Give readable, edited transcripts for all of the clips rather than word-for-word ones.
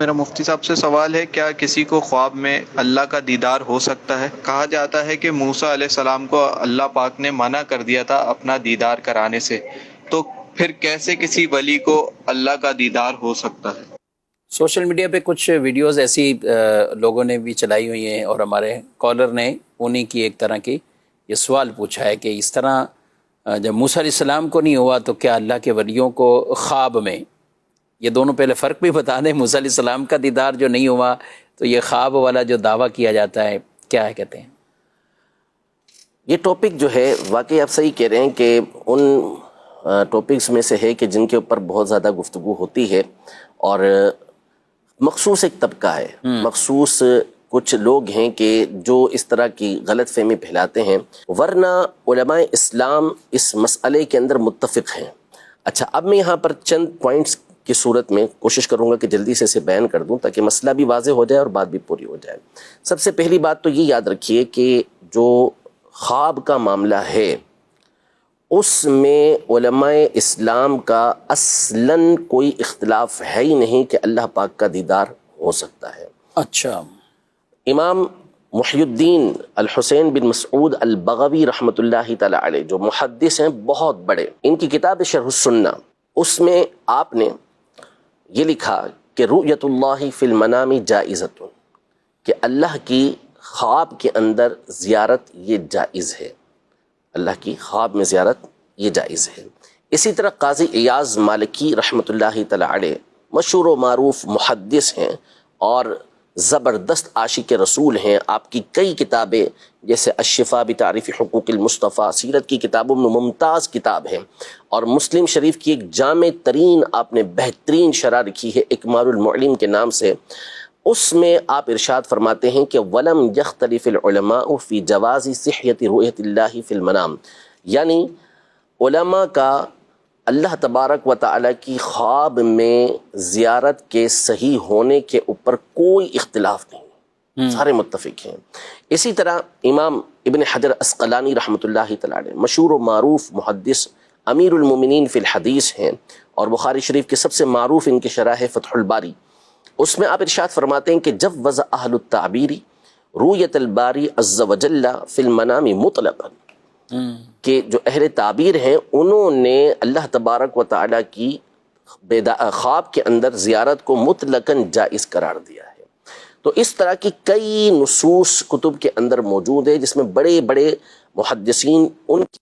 میرا مفتی صاحب سے سوال ہے، کیا کسی کو خواب میں اللہ کا دیدار ہو سکتا ہے؟ کہا جاتا ہے کہ موسیٰ علیہ السلام کو اللہ پاک نے منع کر دیا تھا اپنا دیدار کرانے سے، تو پھر کیسے کسی ولی کو اللہ کا دیدار ہو سکتا ہے؟ سوشل میڈیا پہ کچھ ویڈیوز ایسی لوگوں نے بھی چلائی ہوئی ہیں، اور ہمارے کالر نے انہی کی ایک طرح کی یہ سوال پوچھا ہے کہ اس طرح جب موسیٰ علیہ السلام کو نہیں ہوا تو کیا اللہ کے ولیوں کو خواب میں؟ یہ دونوں پہلے فرق بھی بتا دیں، موسیٰ علیہ السلام کا دیدار جو نہیں ہوا تو یہ خواب والا جو دعویٰ کیا جاتا ہے کیا ہے کہتے ہیں؟ یہ ٹاپک جو ہے واقعی آپ صحیح کہہ رہے ہیں کہ ان ٹاپکس میں سے ہے کہ جن کے اوپر بہت زیادہ گفتگو ہوتی ہے، اور مخصوص ایک طبقہ ہے، مخصوص کچھ لوگ ہیں کہ جو اس طرح کی غلط فہمی پھیلاتے ہیں، ورنہ علماء اسلام اس مسئلے کے اندر متفق ہیں۔ اچھا، اب میں یہاں پر چند پوائنٹس کی صورت میں کوشش کروں گا کہ جلدی سے اسے بیان کر دوں تاکہ مسئلہ بھی واضح ہو جائے اور بات بھی پوری ہو جائے۔ سب سے پہلی بات تو یہ یاد رکھیے کہ جو خواب کا معاملہ ہے اس میں علماء اسلام کا اصلاً کوئی اختلاف ہے ہی نہیں کہ اللہ پاک کا دیدار ہو سکتا ہے۔ اچھا، امام محی الدین الحسین بن مسعود البغوی رحمۃ اللہ تعالی علیہ جو محدث ہیں بہت بڑے، ان کی کتاب شرح السنہ، اس میں آپ نے یہ لکھا کہ رؤیت اللہ فی المنام جائزۃ، کہ اللہ کی خواب کے اندر زیارت یہ جائز ہے، اللہ کی خواب میں زیارت یہ جائز ہے۔ اسی طرح قاضی ایاز مالکی رحمۃ اللہ تعالی علیہ مشہور و معروف محدث ہیں اور زبردست عاشق رسول ہیں، آپ کی کئی کتابیں جیسے الشفاء بتعریف حقوق المصطفیٰ، سیرت کی کتابوں میں ممتاز کتاب ہے، اور مسلم شریف کی ایک جامع ترین آپ نے بہترین شرح لکھی ہے اکمال المعلم کے نام سے، اس میں آپ ارشاد فرماتے ہیں کہ وَلَمْ يَخْتَلِفِ الْعُلَمَاءُ فِي جَوَازِ صِحْيَةِ رُؤْيَةِ اللَّهِ فِي الْمَنَامِ، یعنی علماء کا اللہ تبارک و تعالیٰ کی خواب میں زیارت کے صحیح ہونے کے اوپر کوئی اختلاف نہیں، سارے متفق ہیں۔ اسی طرح امام ابن حجر عسقلانی رحمۃ اللہ تعالیٰ علیہ مشہور و معروف محدث امیر المومنین فی الحدیث ہیں، اور بخاری شریف کی سب سے معروف ان کی شرح ہے فتح الباری، اس میں آپ ارشاد فرماتے ہیں کہ جب وضع اہل التعبیری رؤیت الباری عز وجل فی المنام مطلقا، کہ جو اہل تعبیر ہیں انہوں نے اللہ تبارک و تعالیٰ کی خواب کے اندر زیارت کو مطلقاً جائز قرار دیا ہے۔ تو اس طرح کی کئی نصوص کتب کے اندر موجود ہے جس میں بڑے بڑے محدثین ان کی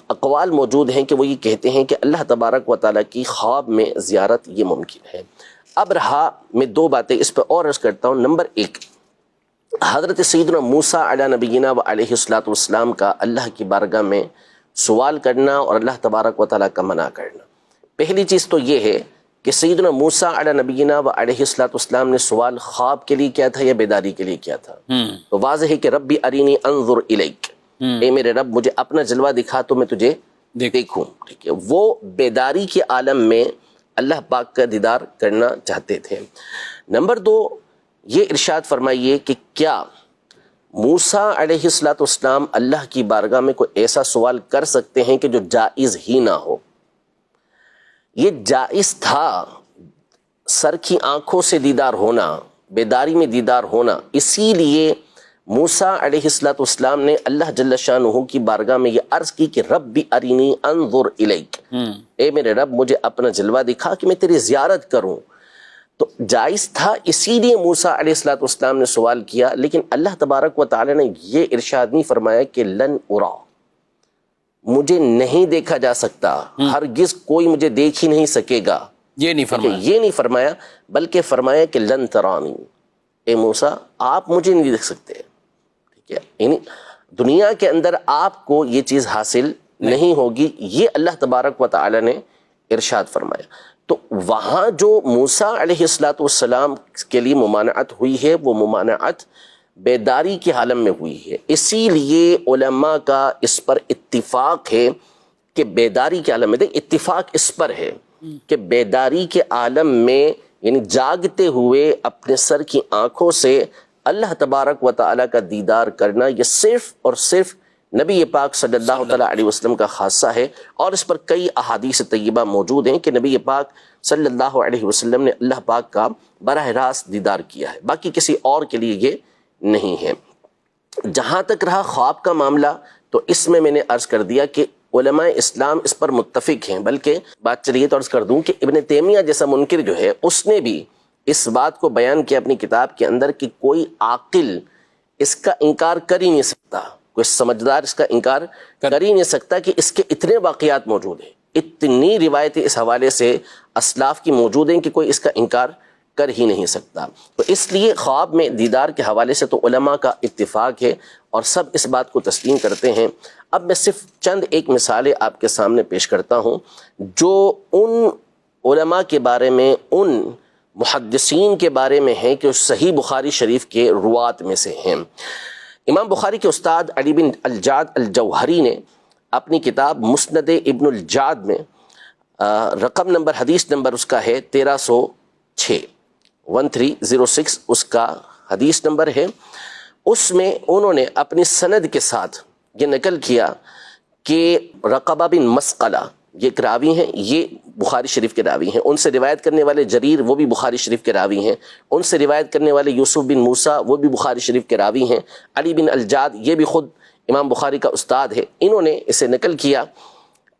اقوال موجود ہیں کہ وہ یہ کہتے ہیں کہ اللہ تبارک و تعالیٰ کی خواب میں زیارت یہ ممکن ہے۔ اب رہا میں دو باتیں اس پہ اور عرض کرتا ہوں۔ نمبر ایک، حضرت سیدنا موسیٰ علیہ نبینا و علیہ الصلوۃ والسلام کا اللہ کی بارگاہ میں سوال کرنا اور اللہ تبارک و تعالیٰ کا منع کرنا۔ پہلی چیز تو یہ ہے کہ سیدنا موسیٰ علیہ نبینا و علیہ الصلوۃ والسلام نے سوال خواب کے لیے کیا تھا یا بیداری کے لیے کیا تھا؟ تو واضح ہے کہ ربی ارینی انظر الیک، اے میرے رب مجھے اپنا جلوہ دکھا تو میں تجھے دیکھوں، ٹھیک ہے۔ وہ بیداری کے عالم میں اللہ پاک کا دیدار کرنا چاہتے تھے۔ نمبر دو، یہ ارشاد فرمائیے کہ کیا موسیٰ علیہ السلام اللہ کی بارگاہ میں کوئی ایسا سوال کر سکتے ہیں کہ جو جائز ہی نہ ہو؟ یہ جائز تھا، سر کی آنکھوں سے دیدار ہونا، بیداری میں دیدار ہونا، اسی لیے موسیٰ علیہ السلام نے اللہ جل شانہ کی بارگاہ میں یہ عرض کی کہ رب ارینی انظر الیک، اے میرے رب مجھے اپنا جلوہ دکھا کہ میں تیری زیارت کروں۔ تو جائز تھا، اسی لیے موسیٰ علیہ السلام نے سوال کیا، لیکن اللہ تبارک و تعالی نے یہ ارشاد نہیں فرمایا کہ لن ارا، مجھے نہیں دیکھا جا سکتا، ہرگز کوئی مجھے دیکھ ہی نہیں سکے گا، یہ نہیں فرمایا بلکہ فرمایا کہ لن ترانی، اے موسیٰ آپ مجھے نہیں دیکھ سکتے، ٹھیک ہے، یعنی دنیا کے اندر آپ کو یہ چیز حاصل نہیں ہوگی، یہ اللہ تبارک و تعالی نے ارشاد فرمایا۔ تو وہاں جو موسیٰ علیہ السلام کے لیے ممانعت ہوئی ہے وہ ممانعت بیداری کے عالم میں ہوئی ہے، اسی لیے علماء کا اس پر اتفاق ہے کہ بیداری کے عالم میں، اتفاق اس پر ہے کہ بیداری کے عالم میں یعنی جاگتے ہوئے اپنے سر کی آنکھوں سے اللہ تبارک و تعالیٰ کا دیدار کرنا یہ صرف اور صرف نبی پاک صلی اللہ تعالیٰ علیہ وسلم کا خاصہ ہے، اور اس پر کئی احادیث طیبہ موجود ہیں کہ نبی پاک صلی اللہ علیہ وسلم نے اللہ پاک کا براہ راست دیدار کیا ہے، باقی کسی اور کے لیے یہ نہیں ہے۔ جہاں تک رہا خواب کا معاملہ، تو اس میں نے عرض کر دیا کہ علماء اسلام اس پر متفق ہیں، بلکہ بات چلیے تو عرض کر دوں کہ ابن تیمیہ جیسا منکر جو ہے اس نے بھی اس بات کو بیان کیا اپنی کتاب کے اندر کہ کوئی عاقل اس کا انکار کر ہی نہیں سکتا، کوئی سمجھدار اس کا انکار کر ہی نہیں سکتا کہ اس کے اتنے واقعات موجود ہیں، اتنی روایتیں اس حوالے سے اسلاف کی موجود ہیں کہ کوئی اس کا انکار کر ہی نہیں سکتا۔ تو اس لیے خواب میں دیدار کے حوالے سے تو علماء کا اتفاق ہے اور سب اس بات کو تسلیم کرتے ہیں۔ اب میں صرف چند ایک مثالیں آپ کے سامنے پیش کرتا ہوں جو ان علماء کے بارے میں، ان محدثین کے بارے میں ہیں کہ صحیح بخاری شریف کے روات میں سے ہیں۔ امام بخاری کے استاد علی بن الجعد الجوہری نے اپنی کتاب مسند ابن الجعد میں رقم نمبر، حدیث نمبر اس کا ہے 1306 اس کا حدیث نمبر ہے، اس میں انہوں نے اپنی سند کے ساتھ یہ نقل کیا کہ رقبہ بن مسقلہ یہ ایک راوی ہیں، یہ بخاری شریف کے راوی ہیں، ان سے روایت کرنے والے جریر وہ بھی بخاری شریف کے راوی ہیں، ان سے روایت کرنے والے یوسف بن موسیٰ وہ بھی بخاری شریف کے راوی ہیں، علی بن الجعد یہ بھی خود امام بخاری کا استاد ہے، انہوں نے اسے نقل کیا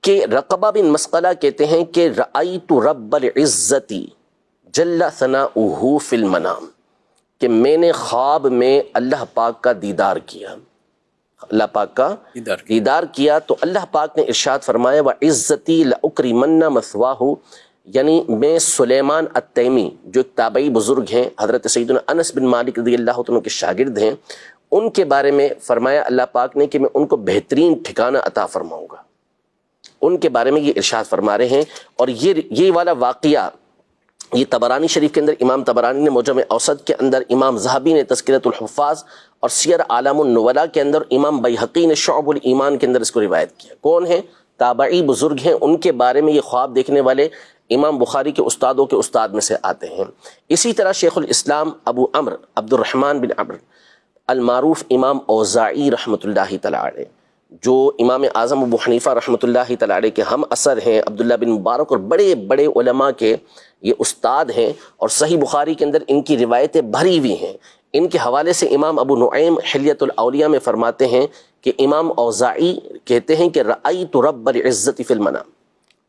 کہ رقبہ بن مسقلہ کہتے ہیں کہ رأیت رب العزت جل ثناؤہ فی المنام، کہ میں نے خواب میں اللہ پاک کا دیدار کیا، اللہ پاک کا دیدار کیا، تو اللہ پاک نے ارشاد فرمایا وَعِزَّتِي لَأُكْرِمَنَّ مَثْوَاهُ، یعنی میں سلیمان التیمی جو ایک تابعی بزرگ ہیں، حضرت سیدنا انس بن مالک رضی اللہ عنہ کے شاگرد ہیں، ان کے بارے میں فرمایا اللہ پاک نے کہ میں ان کو بہترین ٹھکانہ عطا فرماؤں گا، ان کے بارے میں یہ ارشاد فرما رہے ہیں۔ اور یہ والا واقعہ یہ طبرانی شریف کے اندر امام طبرانی نے معجم اوسط کے اندر، امام ذہبی نے تذکرۃ الحفاظ اور سیر اعلام النبلاء کے اندر، امام بیہقی نے شعب الایمان کے اندر اس کو روایت کیا۔ کون ہیں؟ تابعی بزرگ ہیں، ان کے بارے میں یہ خواب دیکھنے والے امام بخاری کے استادوں کے استاد میں سے آتے ہیں۔ اسی طرح شیخ الاسلام ابو عمرو عبد الرحمن بن عمرو المعروف امام اوزاعی رحمۃ اللہ تعالی علیہ، جو امام اعظم ابو حنیفہ رحمۃ اللہ تعالی علیہ کے ہم اثر ہیں، عبداللہ بن مبارک اور بڑے بڑے علماء کے یہ استاد ہیں، اور صحیح بخاری کے اندر ان کی روایتیں بھری ہوئی ہیں۔ ان کے حوالے سے امام ابو نعیم حلیۃ الاولیاء میں فرماتے ہیں کہ امام اوزاعی کہتے ہیں کہ رأیت رب العزت فی المنام،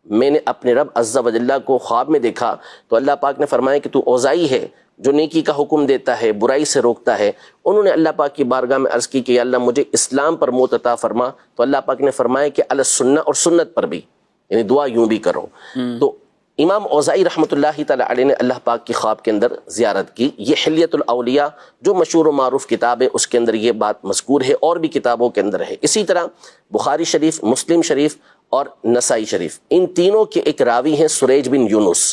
میں نے اپنے رب عز و جل کو خواب میں دیکھا، تو اللہ پاک نے فرمایا کہ تو اوزاعی ہے جو نیکی کا حکم دیتا ہے، برائی سے روکتا ہے۔ انہوں نے اللہ پاک کی بارگاہ میں عرض کی کہ یا اللہ مجھے اسلام پر موت عطا فرما، تو اللہ پاک نے فرمایا کہ علی السنہ، اور سنت پر بھی، یعنی دعا یوں بھی کرو۔ تو امام اوزاعی رحمۃ اللہ تعالی علیہ نے اللہ پاک کی خواب کے اندر زیارت کی۔ یہ حلیۃ الاولیاء جو مشہور و معروف کتاب ہے اس کے اندر یہ بات مذکور ہے، اور بھی کتابوں کے اندر ہے۔ اسی طرح بخاری شریف، مسلم شریف اور نسائی شریف، ان تینوں کے ایک راوی ہیں سریج بن یونس،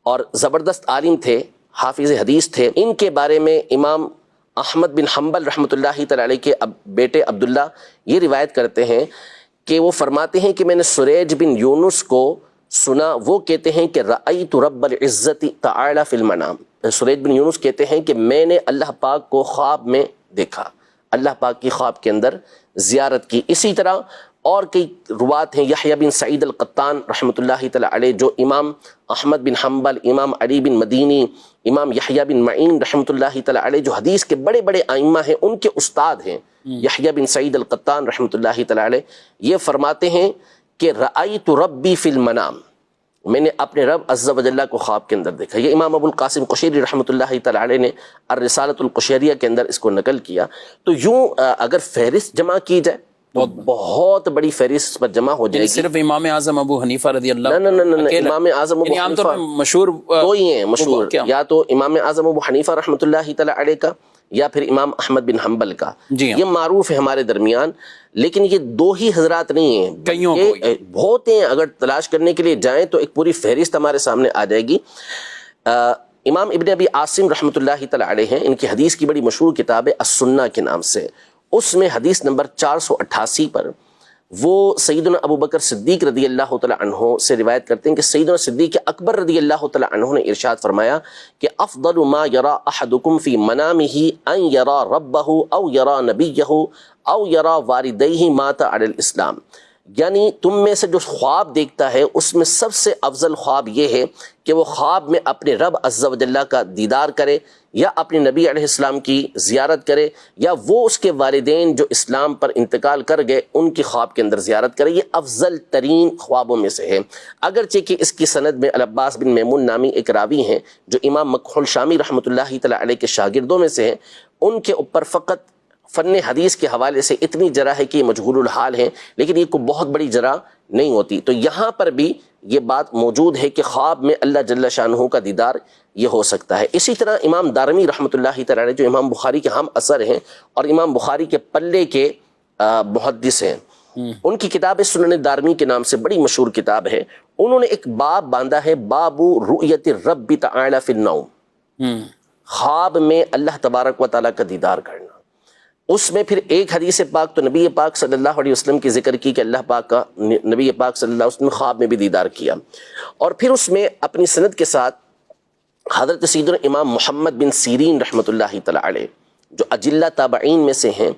اور زبردست عالم تھے، حافظ حدیث تھے۔ ان کے بارے میں امام احمد بن حنبل رحمۃ اللہ تعالی علیہ کے بیٹے عبداللہ یہ روایت کرتے ہیں کہ وہ فرماتے ہیں کہ میں نے سریج بن یونس کو سنا، وہ کہتے ہیں کہ رأیت رب العزت تعالی فی المنام، سریج بن یونس کہتے ہیں کہ میں نے اللہ پاک کو خواب میں دیکھا، اللہ پاک کی خواب کے اندر زیارت کی۔ اسی طرح اور کئی روات ہیں، یحییٰ بن سعید القطان رحمۃ اللہ تعالی علیہ جو امام احمد بن حنبل، امام علی بن مدینی، امام یحییٰ بن معین رحمۃ اللہ تعالی علیہ جو حدیث کے بڑے بڑے ائمہ ہیں، ان کے استاد ہیں یحییٰ بن سعید القطان رحمۃ اللہ تعالی علیہ، یہ فرماتے ہیں کہ رأیت ربی فی المنام، میں نے اپنے رب عز و جل کو خواب کے اندر دیکھا۔ یہ امام ابو القاسم قشیری رحمۃ اللہ تعالی علیہ نے الرسالۃ القشیریہ کے اندر اس کو نقل کیا۔ تو یوں اگر فہرست جمع کی جائے تو بہت بڑی فہرست پر جمع ہو جائے گی۔ صرف امام اعظم ابو حنیفہ رضی اللہ نہ امام اعظم ابو عام طور حنیفہ پر مشہور دو ہی ہیں مشہور، یا تو امام اعظم ابو حنیفہ رحمۃ اللہ تعالی علیہ کا، یا پھر امام احمد بن حنبل کا، یہ معروف ہے ہمارے درمیان، لیکن یہ دو ہی حضرات نہیں ہیں، یہ بہت ہیں، اگر تلاش کرنے کے لیے جائیں تو ایک پوری فہرست ہمارے سامنے آ جائے گی۔ امام ابن ابی عاصم رحمۃ اللہ تعالی علیہ ہیں، ان کی حدیث کی بڑی مشہور کتاب ہے السنہ کے نام سے، اس میں حدیث نمبر 488 پر وہ سیدنا ابو بکر صدیق رضی اللہ تعالی عنہ سے روایت کرتے ہیں کہ سیدنا صدیق اکبر رضی اللہ تعالی عنہ نے ارشاد فرمایا کہ افضل ما یرا احدکم فی منامہ ان یرا ربہ او یرا نبیہ او یرا والدیہ مات علی الاسلام، یعنی تم میں سے جو خواب دیکھتا ہے اس میں سب سے افضل خواب یہ ہے کہ وہ خواب میں اپنے رب عز و جل کا دیدار کرے، یا اپنے نبی علیہ السلام کی زیارت کرے، یا وہ اس کے والدین جو اسلام پر انتقال کر گئے ان کی خواب کے اندر زیارت کرے۔ یہ افضل ترین خوابوں میں سے ہے، اگرچہ کہ اس کی سند میں العباس بن میمون نامی ایک راوی ہیں جو امام مکحول شامی رحمۃ اللہ تعالی علیہ کے شاگردوں میں سے ہیں، ان کے اوپر فقط فن حدیث کے حوالے سے اتنی جرح ہے کہ یہ مجہول الحال ہیں، لیکن یہ کوئی بہت بڑی جرح نہیں ہوتی۔ تو یہاں پر بھی یہ بات موجود ہے کہ خواب میں اللہ جل شانہ کا دیدار یہ ہو سکتا ہے۔ اسی طرح امام دارمی رحمۃ اللہ تعالی علیہ جو امام بخاری کے ہم اثر ہیں اور امام بخاری کے پلے کے محدث ہیں، ان کی کتاب سنن دارمی کے نام سے بڑی مشہور کتاب ہے، انہوں نے ایک باب باندھا ہے، باب رؤیت الرب تعالی فی النوم، خواب میں اللہ تبارک و تعالیٰ کا دیدار کرنا۔ اس میں پھر ایک حدیث پاک تو نبی پاک صلی اللہ علیہ وسلم کی ذکر کی کہ اللہ پاک کا نبی پاک صلی اللہ علیہ وسلم خواب میں بھی دیدار کیا، اور پھر اس میں اپنی سند کے ساتھ حضرت سیدنا امام محمد بن سیرین رحمۃ اللہ تعالی علیہ جو اجلہ تابعین میں سے ہیں،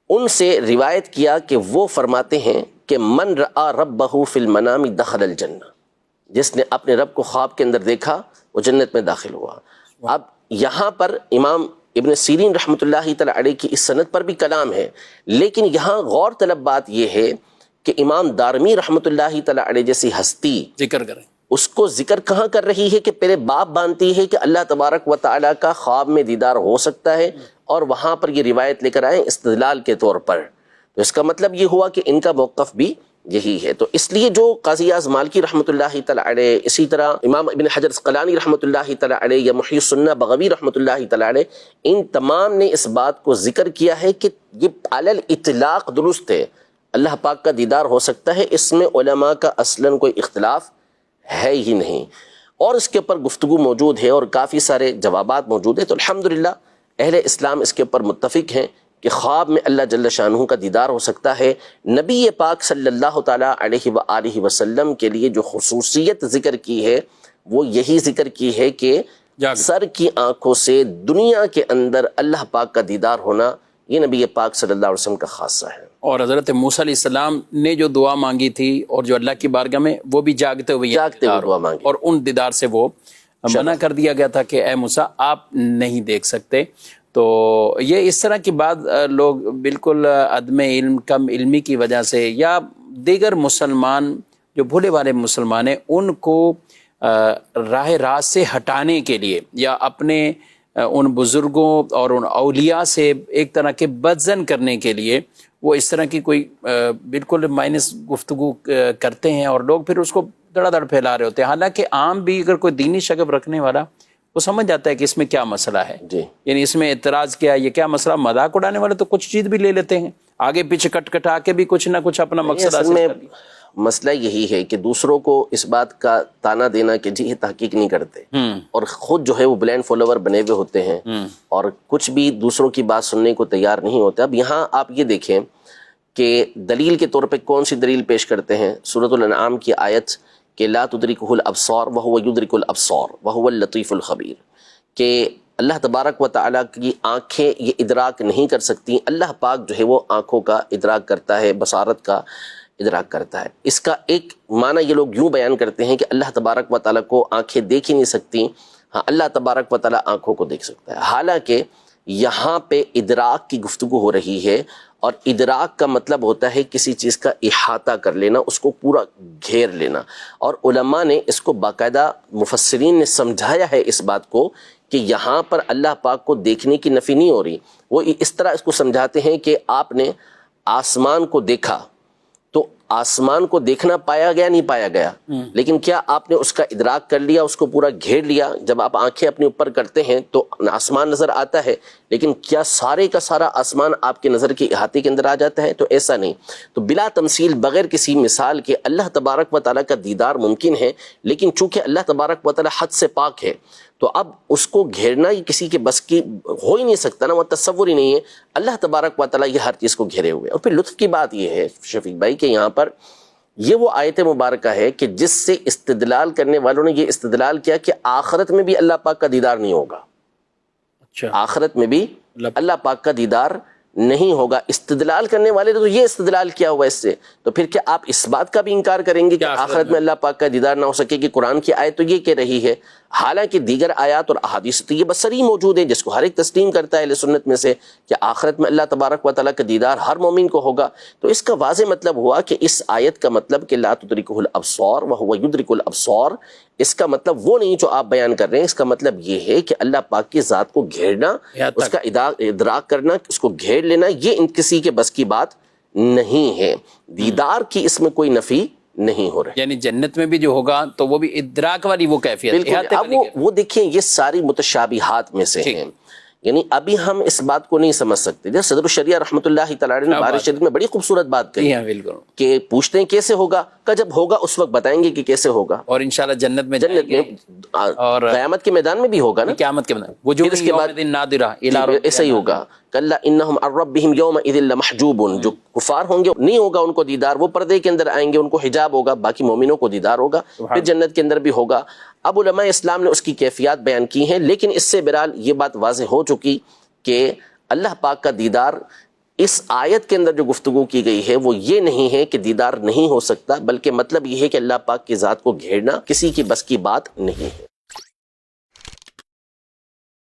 ان سے روایت کیا کہ وہ فرماتے ہیں کہ من رآ ربہ فی المنام دخل الجنہ، جس نے اپنے رب کو خواب کے اندر دیکھا وہ جنت میں داخل ہوا۔ اب یہاں پر امام ابن سیرین رحمۃ اللہ تعالی علیہ کی اس سند پر بھی کلام ہے، لیکن یہاں غور طلب بات یہ ہے کہ امام دارمی رحمۃ اللہ تعالی علیہ جیسی ہستی ذکر کریں، اس کو ذکر کہاں کر رہی ہے کہ پہلے باب باندھتی ہے کہ اللہ تبارک و تعالیٰ کا خواب میں دیدار ہو سکتا ہے، اور وہاں پر یہ روایت لے کر آئے استدلال کے طور پر۔ تو اس کا مطلب یہ ہوا کہ ان کا موقف بھی یہی ہے۔ تو اس لیے جو قاضی اعظم مالکی رحمۃ اللہ تعالی علیہ، اسی طرح امام ابن حجر عسقلانی رحمۃ اللہ تعالی علیہ یا محی السنہ بغوی رحمۃ اللہ تعالی علیہ، ان تمام نے اس بات کو ذکر کیا ہے کہ یہ علی الاطلاق درست ہے، اللہ پاک کا دیدار ہو سکتا ہے، اس میں علماء کا اصلاً کوئی اختلاف ہے ہی نہیں، اور اس کے اوپر گفتگو موجود ہے اور کافی سارے جوابات موجود ہیں۔ تو الحمدللہ اہل اسلام اس کے اوپر متفق ہیں کہ خواب میں اللہ جل شانہ کا دیدار ہو سکتا ہے۔ نبی پاک صلی اللہ تعالیٰ علیہ وآلہ وسلم کے لیے جو خصوصیت ذکر کی ہے وہ یہی ذکر کی ہے کہ سر کی آنکھوں سے دنیا کے اندر اللہ پاک کا دیدار ہونا یہ نبی پاک صلی اللہ علیہ وسلم کا خاصہ ہے۔ اور حضرت موسیٰ علیہ السلام نے جو دعا مانگی تھی اور جو اللہ کی بارگاہ میں وہ بھی جاگتے ہوئے دعا مانگی، اور ان دیدار سے وہ منع کر دیا گیا تھا کہ اے موسیٰ آپ نہیں دیکھ سکتے۔ تو یہ اس طرح کی بات لوگ بالکل عدم علم، کم علمی کی وجہ سے یا دیگر مسلمان جو بھولے والے مسلمان ہیں ان کو راہ راست سے ہٹانے کے لیے یا اپنے ان بزرگوں اور ان اولیاء سے ایک طرح کے بدظن کرنے کے لیے وہ اس طرح کی کوئی بالکل مائنس گفتگو کرتے ہیں، اور لوگ پھر اس کو دڑا دڑ پھیلا رہے ہوتے ہیں۔ حالانکہ عام بھی اگر کوئی دینی شغف رکھنے والا وہ سمجھ جاتا ہے کہ اس میں کیا مسئلہ ہے، یعنی اس میں اعتراض کیا، یہ کیا مسئلہ، مذاق اڑانے والے تو کچھ چیز بھی لے لیتے ہیں، آگے پیچھے کٹ کٹا کے بھی کچھ نہ کچھ اپنا مقصد حاصل کر لیا۔ مسئلہ یہی ہے کہ دوسروں کو اس بات کا تانا دینا کہ جی یہ تحقیق نہیں کرتے، اور خود جو ہے وہ بلینڈ فالوور بنے ہوئے ہوتے ہیں اور کچھ بھی دوسروں کی بات سننے کو تیار نہیں ہوتے۔ اب یہاں آپ یہ دیکھیں کہ دلیل کے طور پہ کون سی دلیل پیش کرتے ہیں، سورۃ الانعام کی آیت کہ لا تدرکہ الابصار وہو یدرک الابصار وہو اللطیف الخبیر، کہ اللہ تبارک و تعالیٰ کی آنکھیں یہ ادراک نہیں کر سکتی، اللہ پاک جو ہے وہ آنکھوں کا ادراک کرتا ہے، بصارت کا ادراک کرتا ہے۔ اس کا ایک معنی یہ لوگ یوں بیان کرتے ہیں کہ اللہ تبارک و تعالیٰ کو آنکھیں دیکھ ہی نہیں سکتی، ہاں اللہ تبارک و تعالیٰ آنکھوں کو دیکھ سکتا ہے۔ حالانکہ یہاں پہ ادراک کی گفتگو ہو رہی ہے، اور ادراک کا مطلب ہوتا ہے کسی چیز کا احاطہ کر لینا، اس کو پورا گھیر لینا، اور علماء نے اس کو باقاعدہ مفسرین نے سمجھایا ہے اس بات کو کہ یہاں پر اللہ پاک کو دیکھنے کی نفی نہیں ہو رہی، وہ اس طرح اس کو سمجھاتے ہیں کہ آپ نے آسمان کو دیکھا تو آسمان کو دیکھنا پایا گیا نہیں پایا گیا، لیکن کیا آپ نے اس کا ادراک کر لیا، اس کو پورا گھیر لیا؟ جب آپ آنکھیں اپنے اوپر کرتے ہیں تو آسمان نظر آتا ہے، لیکن کیا سارے کا سارا آسمان آپ کے نظر کے احاطے کے اندر آ جاتا ہے؟ تو ایسا نہیں۔ تو بلا تمثیل، بغیر کسی مثال کے اللہ تبارک و تعالیٰ کا دیدار ممکن ہے، لیکن چونکہ اللہ تبارک و تعالیٰ حد سے پاک ہے تو اب اس کو گھیرنا یہ کسی کے بس کی ہو ہی نہیں سکتا نا، وہ تصور ہی نہیں ہے. اللہ تبارک و تعالیٰ یہ ہر چیز کو گھیرے ہوئے. اور پھر لطف کی بات یہ ہے شفیق بھائی کہ یہاں پر یہ وہ آیت مبارکہ ہے کہ جس سے استدلال کرنے والوں نے یہ استدلال کیا کہ آخرت میں بھی اللہ پاک کا دیدار نہیں ہوگا. اچھا، آخرت میں بھی اللہ پاک کا دیدار نہیں ہوگا. استدلال کرنے والے تو یہ استدلال کیا ہوا اس سے، تو پھر کیا آپ اس بات کا بھی انکار کریں گے کہ آخرت میں اللہ پاک کا دیدار نہ ہو سکے؟ کہ قرآن کی آیت تو یہ کہہ رہی ہے، حالانکہ دیگر آیات اور احادیث تو یہ بصری موجود ہیں جس کو ہر ایک تسلیم کرتا ہے اہل سنت میں سے کہ آخرت میں اللہ تبارک و تعالیٰ کا دیدار ہر مومن کو ہوگا. تو اس کا واضح مطلب ہوا کہ اس آیت کا مطلب کہ لا تدرکہ الابصار وہو یدرک الابصار، اس کا مطلب وہ نہیں جو آپ بیان کر رہے ہیں. اس کا مطلب یہ ہے کہ اللہ پاک کی ذات کو گھیرنا، اس کا ادراک کرنا، اس کو گھیر لینا، یہ ان کسی کے بس کی بات نہیں ہے. دیدار کی اس میں کوئی نفی نہیں ہو رہا ہے. یعنی جنت میں بھی جو ہوگا تو وہ بھی ادراک والی وہ کیفیت. بالکل. اب وہ دیکھیں یہ ساری متشابہات میں سے ہیں، یعنی ابھی ہم اس بات کو نہیں سمجھ سکتے. جیسے صدر الشریعہ رحمۃ اللہ تعالی نے بارش شریف میں بڑی خوبصورت بات کہی کہ پوچھتے ہیں کیسے ہوگا، کہ جب ہوگا اس وقت بتائیں گے کہ کیسے ہوگا. اور انشاءاللہ جنت میں اور قیامت کے میدان میں بھی ہوگا نا، قیامت کے میدان وجوہ یومئذ ناظرہ الی ربہا. ایسا ہی ہوگا. کلا انہم عن ربہم یومئذ لمحجوبون، جو کفار ہوں گے نہیں ہوگا ان کو دیدار، وہ پردے کے اندر آئیں گے، ان کو حجاب ہوگا، باقی مومنوں کو دیدار ہوگا. پھر جنت کے اندر بھی ہوگا. اب علماء اسلام نے اس کی کیفیات بیان کی ہیں، لیکن اس سے بہرحال یہ بات واضح ہو چکی کہ اللہ پاک کا دیدار اس آیت کے اندر جو گفتگو کی گئی ہے وہ یہ نہیں ہے کہ دیدار نہیں ہو سکتا، بلکہ مطلب یہ ہے کہ اللہ پاک کی ذات کو گھیرنا کسی کی بس کی بات نہیں ہے.